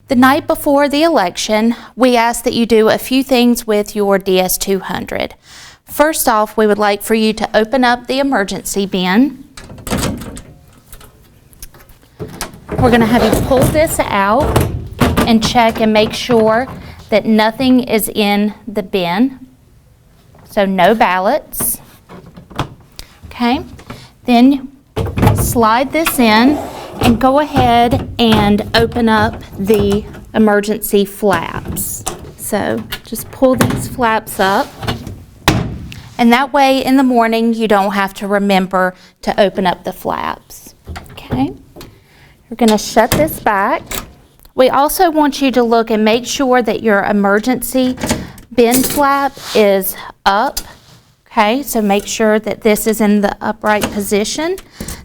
The night before the election, we ask that you do a few things with your DS200. First off, we would like for you to open up the emergency bin. We're going to have you pull this out and check and make sure that nothing is in the bin. So no ballots. Okay, then slide this in and go ahead and open up the emergency flaps. So just pull these flaps up, and that way in the morning you don't have to remember to open up the flaps. Okay, we're going to shut this back. We also want you to look and make sure that your emergency bin flap is up. Okay, so make sure that this is in the upright position.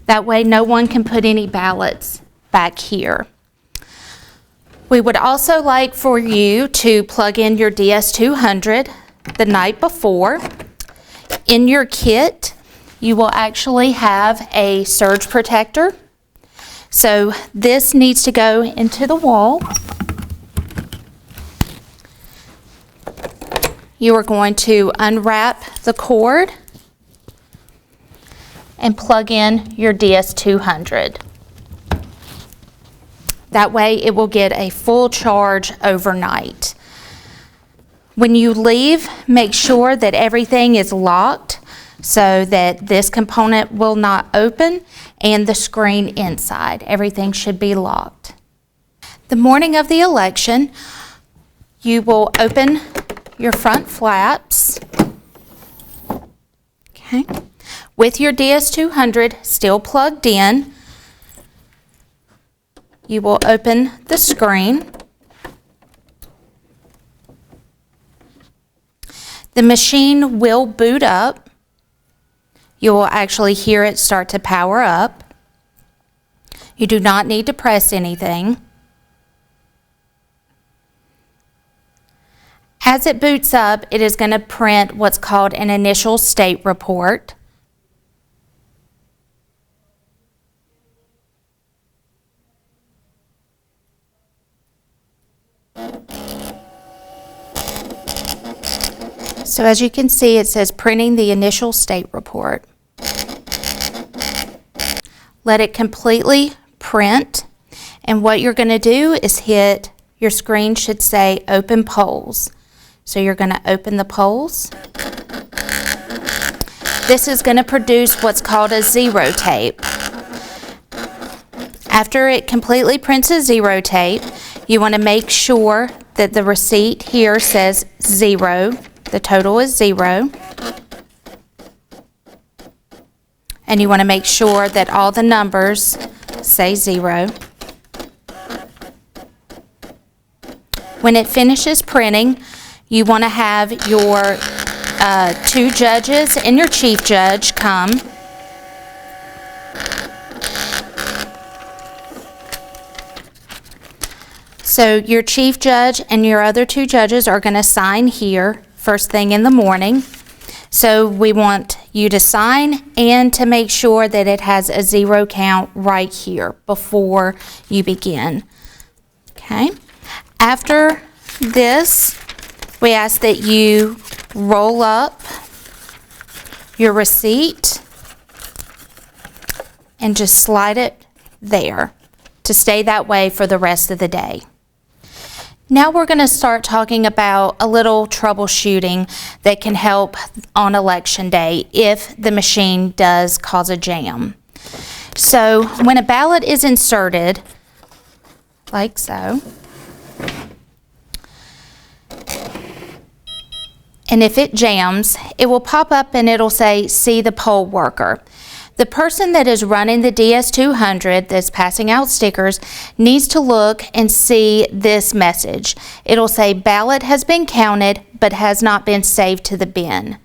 That way no one can put any ballots back here. We would also like for you to plug in your DS200 the night before. In your kit, you will actually have a surge protector. So this needs to go into the wall. You are going to unwrap the cord and plug in your DS200. That way it will get a full charge overnight. When you leave, make sure that everything is locked so that this component will not open, and the screen inside. Everything should be locked. The morning of the election, you will open your front flaps. Okay. With your DS200 still plugged in, you will open the screen. The machine will boot up. You will actually hear it start to power up. You do not need to press anything. As it boots up, it is going to print what's called an initial state report. So as you can see, it says printing the initial state report. Let it completely print, and what you're going to do is hit, your screen should say open polls. So you're going to open the polls. This is going to produce what's called a zero tape. After it completely prints a zero tape, you want to make sure that the receipt here says 0. The total is 0. And you want to make sure that all the numbers say 0. When it finishes printing, you want to have your 2 judges and your chief judge come. So your chief judge and your other 2 judges are going to sign here first thing in the morning. So we want you to sign and to make sure that it has a 0 count right here before you begin. Okay. After this, we ask that you roll up your receipt and just slide it there to stay that way for the rest of the day. Now we're going to start talking about a little troubleshooting that can help on election day if the machine does cause a jam. So when a ballot is inserted, like so, and if it jams, it will pop up and it'll say, see the poll worker. The person that is running the DS200 that's passing out stickers needs to look and see this message. It'll say ballot has been counted but has not been saved to the bin.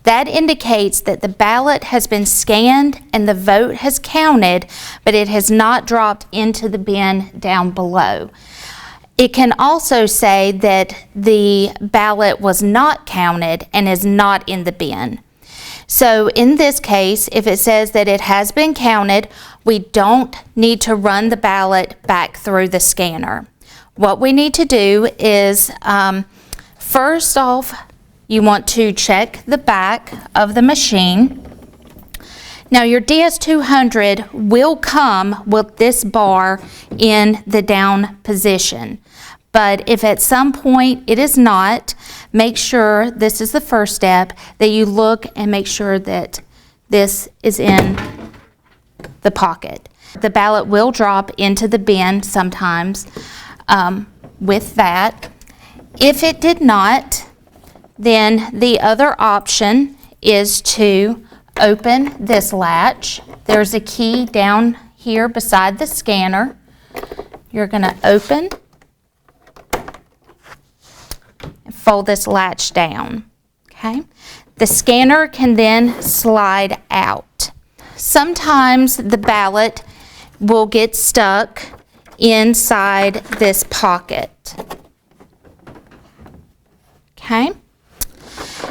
That indicates that the ballot has been scanned and the vote has counted, but it has not dropped into the bin down below. It can also say that the ballot was not counted and is not in the bin. So in this case, if it says that it has been counted, we don't need to run the ballot back through the scanner. What we need to do is, first off, you want to check the back of the machine. Now your DS200 will come with this bar in the down position, but if at some point it is not, make sure, this is the first step, that you look and make sure that this is in the pocket. The ballot will drop into the bin sometimes with that. If it did not, then the other option is to open this latch. There's a key down here beside the scanner. You're going to open and fold this latch down. Okay? The scanner can then slide out. Sometimes the ballot will get stuck inside this pocket. Okay?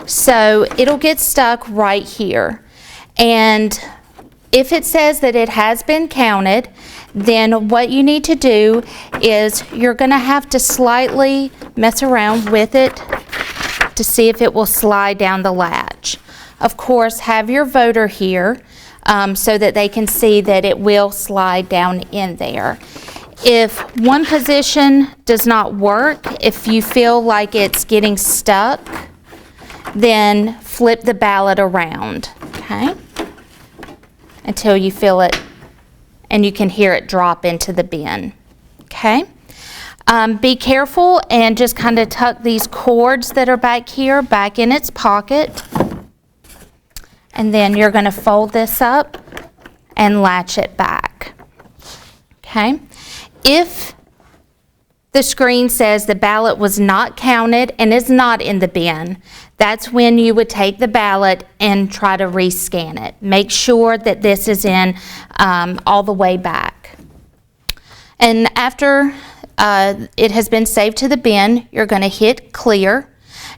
So it'll get stuck right here. And if it says that it has been counted, then what you need to do is you're going to have to slightly mess around with it to see if it will slide down the latch. Of course, have your voter here so that they can see that it will slide down in there. If one position does not work, if you feel like it's getting stuck, then flip the ballot around, okay, until you feel it and you can hear it drop into the bin, okay? Be careful and just kind of tuck these cords that are back here back in its pocket, and then you're going to fold this up and latch it back, okay? If the screen says the ballot was not counted and is not in the bin, that's when you would take the ballot and try to rescan it. Make sure that this is in all the way back. And after it has been saved to the bin, you're going to hit clear,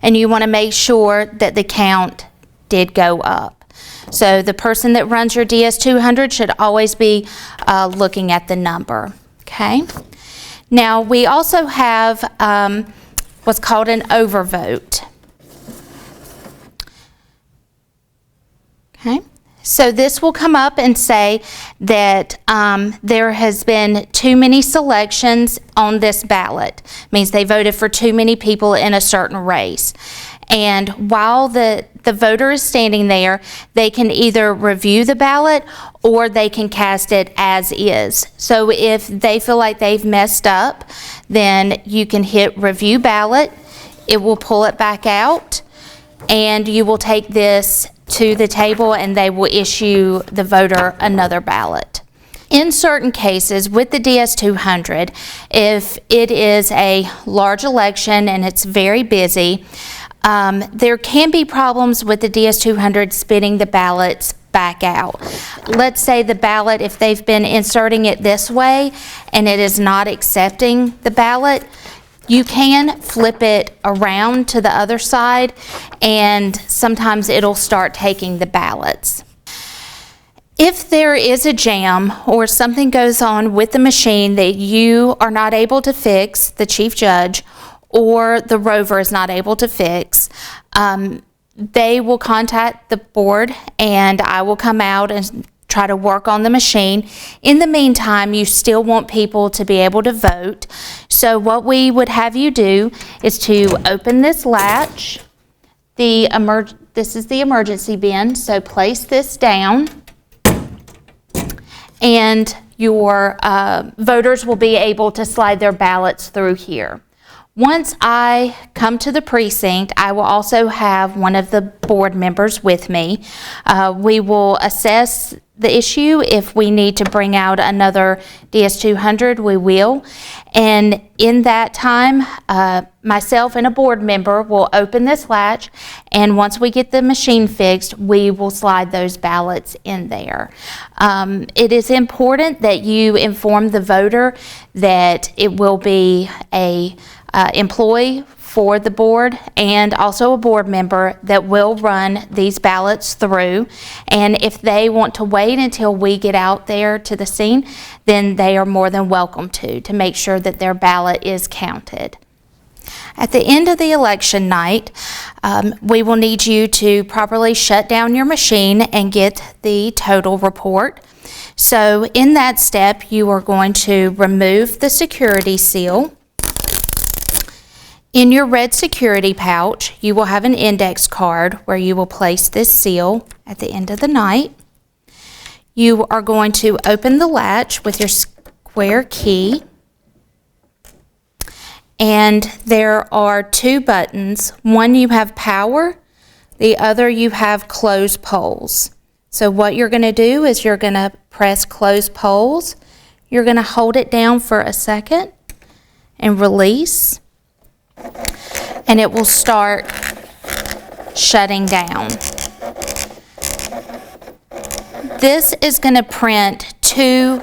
and you want to make sure that the count did go up. So the person that runs your DS200 should always be looking at the number. Okay. Now we also have what's called an overvote. Okay. So this will come up and say that there has been too many selections on this ballot. It means they voted for too many people in a certain race. And while the voter is standing there, they can either review the ballot or they can cast it as is. So if they feel like they've messed up, then you can hit review ballot. It will pull it back out, and you will take this to the table and they will issue the voter another ballot. In certain cases with the DS200, if it is a large election and it's very busy, there can be problems with the DS200 spitting the ballots back out. Let's say the ballot, if they've been inserting it this way and it is not accepting the ballot, you can flip it around to the other side, and sometimes it'll start taking the ballots. If there is a jam or something goes on with the machine that you are not able to fix, the chief judge, or the rover is not able to fix, they will contact the board and I will come out and try to work on the machine. In the meantime, you still want people to be able to vote. So what we would have you do is to open this latch. This is the emergency bin, so place this down, and your voters will be able to slide their ballots through here. Once I come to the precinct, I will also have one of the board members with me. We will assess the issue. If we need to bring out another DS200, we will. And in that time, myself and a board member will open this latch, and once we get the machine fixed, we will slide those ballots in there. It is important that you inform the voter that it will be a employee for the board and also a board member that will run these ballots through. And if they want to wait until we get out there to the scene, then they are more than welcome to make sure that their ballot is counted. At the end of the election night, we will need you to properly shut down your machine and get the total report. So in that step, you are going to remove the security seal. In your red security pouch, you will have an index card where you will place this seal at the end of the night. You are going to open the latch with your square key. And there are two buttons. One you have power, the other you have close polls. So what you're going to do is you're going to press close polls. You're going to hold it down for a second and release. And it will start shutting down. This is going to print two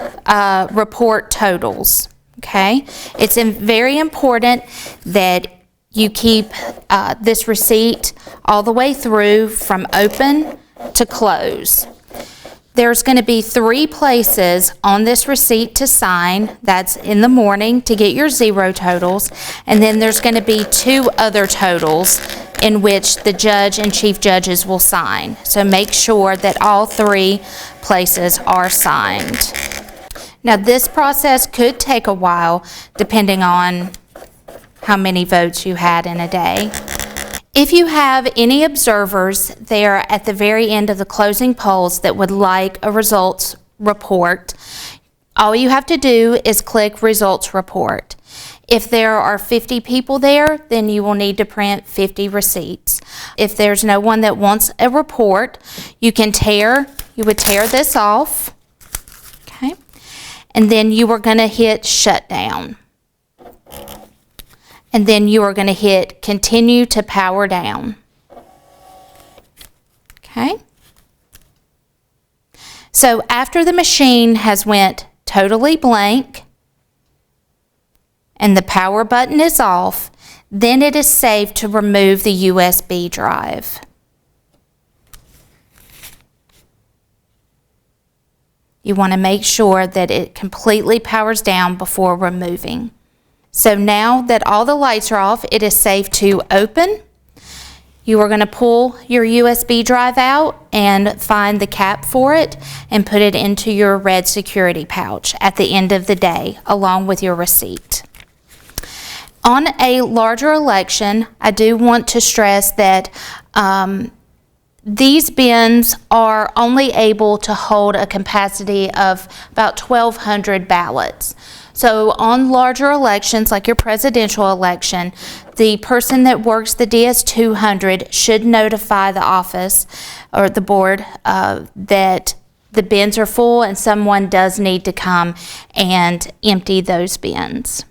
report totals. Okay, it's very important that you keep this receipt all the way through from open to close. There's going to be 3 places on this receipt to sign. That's in the morning to get your 0 totals, and then there's going to be 2 other totals in which the judge and chief judges will sign. So make sure that all 3 places are signed. Now this process could take a while depending on how many votes you had in a day. If you have any observers there at the very end of the closing polls that would like a results report, all you have to do is click results report. If there are 50 people there, then you will need to print 50 receipts. If there's no one that wants a report, you would tear this off. Okay. And then you are going to hit shutdown. And then you are going to hit continue to power down. Okay. So after the machine has went totally blank and the power button is off, then it is safe to remove the USB drive. You want to make sure that it completely powers down before removing. So now that all the lights are off, it is safe to open. You are going to pull your USB drive out and find the cap for it and put it into your red security pouch at the end of the day, along with your receipt. On a larger election, I do want to stress that these bins are only able to hold a capacity of about 1,200 ballots. So on larger elections, like your presidential election, the person that works the DS200 should notify the office or the board that the bins are full and someone does need to come and empty those bins.